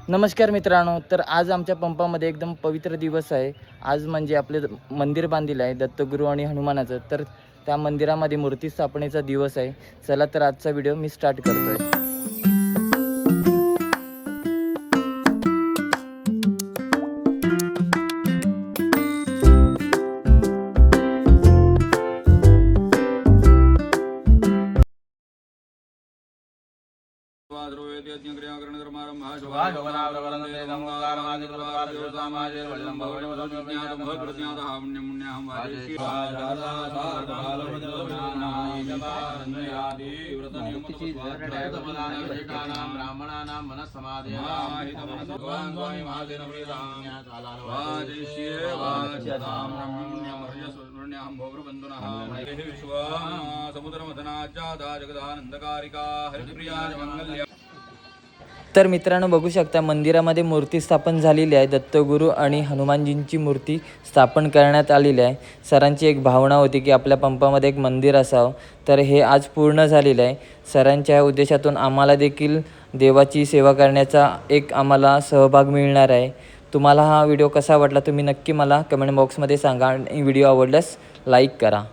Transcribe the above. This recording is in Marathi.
नमस्कार मित्रांनो, तर आज आमच्या पंपामध्ये एकदम पवित्र दिवस आहे। आज म्हणजे आपले मंदिर बांधलेलं आहे दत्तगुरू आणि हनुमानाचं, तर त्या मंदिरामध्ये मूर्ती स्थापनेचा दिवस आहे। चला तर आजचा व्हिडिओ मी स्टार्ट करतोय। तर मित्रांनो बघू शकता मंदिरामध्ये मूर्ती स्थापन झालेली आहे। दत्तगुरू आणि हनुमानजींची मूर्ती स्थापन करण्यात आलेली आहे। सरांची एक भावना होती की आपल्या पंपामध्ये एक मंदिर असावं, तर हे आज पूर्ण झालेलं आहे। सरांच्या उद्देशातून आम्हाला देखील देवाची सेवा करण्याचा एक आम्हाला सहभाग मिळणार आहे। तुम्हाला हा व्हिडिओ कसा वाटला तुम्ही नक्की मला कमेंट बॉक्समध्ये सांगा आणि व्हिडिओ आवडल्यास लाईक करा।